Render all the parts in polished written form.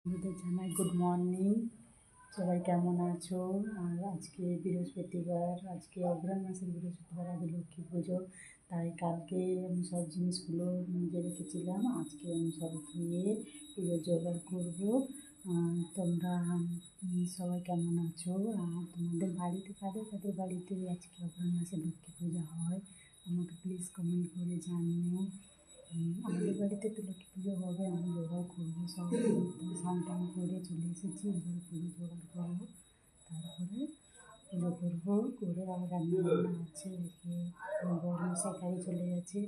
বন্ধুদের জানাই good morning. সবাই কেমন আছো? আর আজকে বৃহস্পতিবার, আজকে অগ্রহায়ণ মাসের বৃহস্পতিবার, আজ লক্ষ্মী পুজো। তাই কালকে আমি সব জিনিসগুলো নিজে রেখেছিলাম, আজকে আমি সব ধুয়ে পুজো জোগাড় করবো। তোমরা সবাই কেমন আছো? আর তোমাদের বাড়িতে কাদের বাড়িতে আজকে অগ্রহায়ণ মাসে লক্ষ্মী পূজা হয় আমাকে প্লিজ কমেন্ট করে জানিও। আমাদের বাড়িতে তো লক্ষ্মী পুজো হবে, আমি জোগাড় করবো সব। স্নান টান করে চলে এসেছি, এবারে পুজো জোগাড় করবো, তারপরে পুজো করবো। করে আবার রান্নাবান্না আছে, রেখে বড়মশাই কাজে চলে গেছে,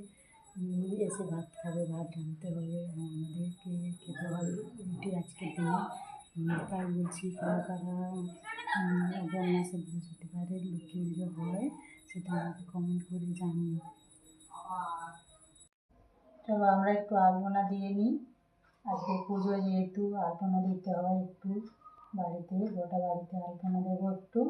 এসে ভাত খাবে, ভাত রাঁধতে হবে, আমাদেরকে খেতে হবে রুটি আজকের দিনে। তাই বলছি কারা কারা অগ্রহায়ণ মাসে বৃহস্পতিবারে লক্ষ্মী পুজো হয় সেটা আমাকে কমেন্ট করে জানিও। চলো আমরা একটু আলপনা দিয়ে নিই, আজকে পুজো যেহেতু আলপনা দিতে হয় একটু, বাড়িতে গোটা বাড়িতে আলপনা দেবো একটু।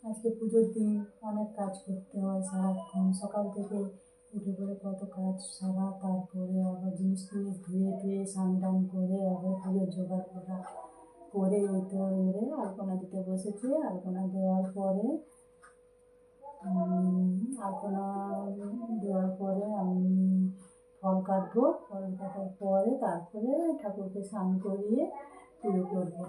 আজকে পুজোর দিন অনেক কাজ করতে হয় সারাক্ষণ, সকাল থেকে উঠে পড়ে কত কাজ সারা, তারপরে আবার জিনিস ধুয়ে টুয়ে স্নান টান করে আবার পুজোর জোগাড় করা করে এই তো এবারে আলপনা দিতে বসেছি। আলপনা দেওয়ার পরে আমি ফল কাটবো, ফল কাটার পরে তারপরে ঠাকুরকে স্নান করিয়ে পুজো করবো।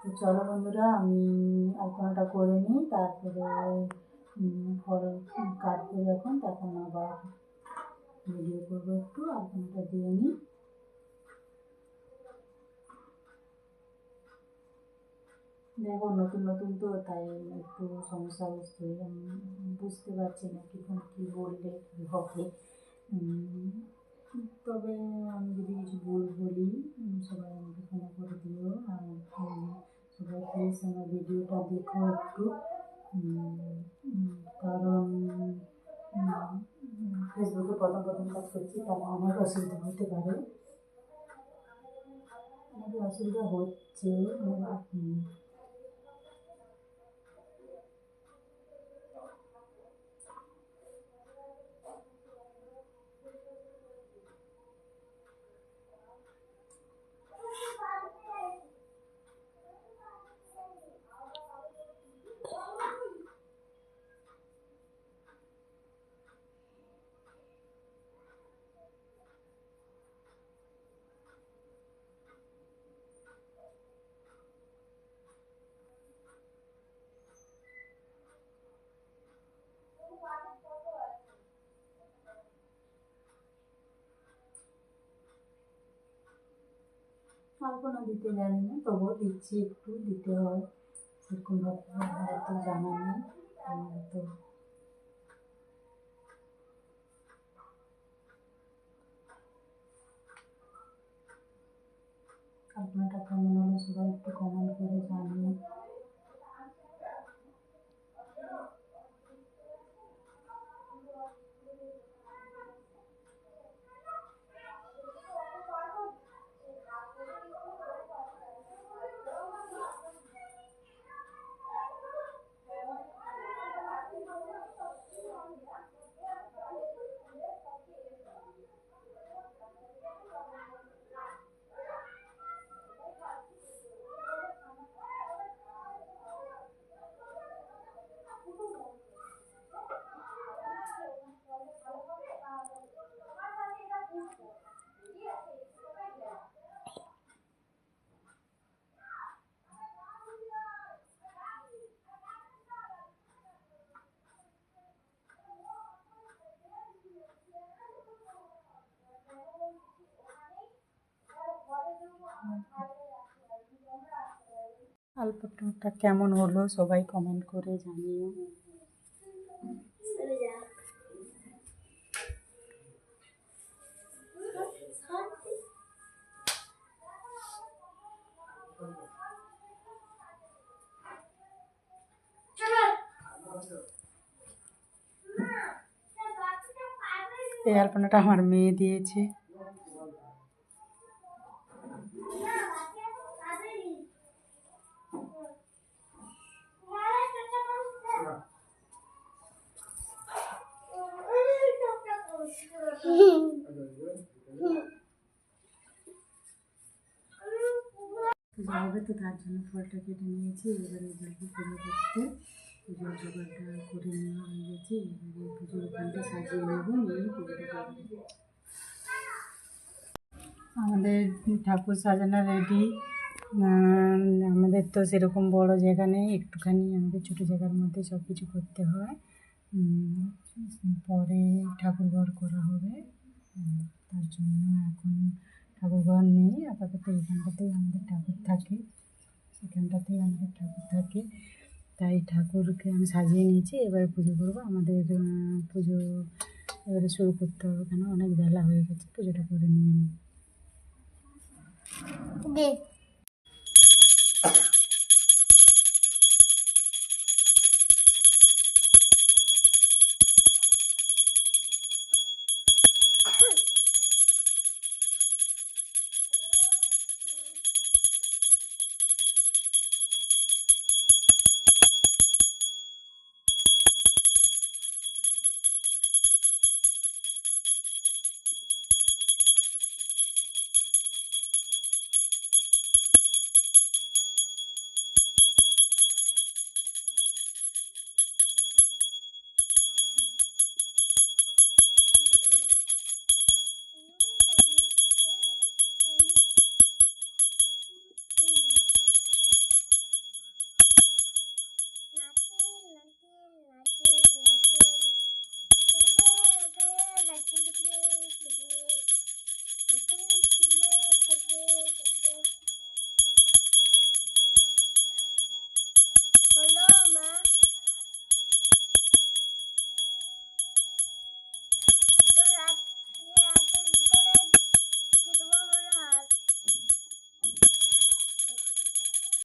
তো চলো বন্ধুরা, আমি আলপনাটা করে নিই, তারপরে ফল কাটবো যখন তখন আবার ভিডিও করবো, একটু আলপনাটা দিয়ে নিই। দেখো নতুন নতুন তো, তাই একটু সমস্যা হচ্ছে, বুঝতে পারছি না কী বললে কী হবে। তবে আমি যদি কিছু ভুল বলি সবাই আমাকে ক্ষমা করে দিও। আর সবাই প্লিজ আমার ভিডিওটা দেখো একটু, কারণ ফেসবুকে প্রথম কাজ করছি, তাহলে অনেক অসুবিধা হতে পারে, আমাদের অসুবিধা হচ্ছে। আলপনা দিতে জানি না, তবুও দিচ্ছি, একটু দিতে হয়, সেরকমভাবে আমার তো জানা নেই। তো আলপনাটা কেমন হলো সবাই একটু কমেন্ট করে জানিয়ে। আলপনাটা কেমন হলো সবাই কমেন্ট করে জানিও। এই আলপনাটা আমার মেয়ে দিয়েছে। পূজা হবে তো তার জন্য ফলটা কেটে নিয়েছি। এবারে যাবো পুজো করতে। পুজোর জোগাড়টা করে নেওয়া হয়ে গেছে। এবারে পুজোর ওখানটা সাজিয়ে নেবো, নিয়ে পুজোটা করবো। আমাদের ঠাকুর সাজানো রেডি। আমাদের তো সেরকম বড় জায়গা নেই, একটুখানি আমাদের ছোটো জায়গার মধ্যে সব কিছু করতে হয়। পরে ঠাকুর ঘর করা হবে, তার জন্য এখন ঠাকুর ঘর নেই। আপাতত এখানটাতেই আমাদের ঠাকুর থাকে, সেখানটাতেই আমাদের ঠাকুর থাকে। তাই ঠাকুরকে আমি সাজিয়ে নিয়েছি। এবারে পুজো করবো। আমাদের পুজো এবারে শুরু করতে হবে, কেন অনেক বেলা হয়ে গেছে। পুজোটা করে নিয়ে নিই।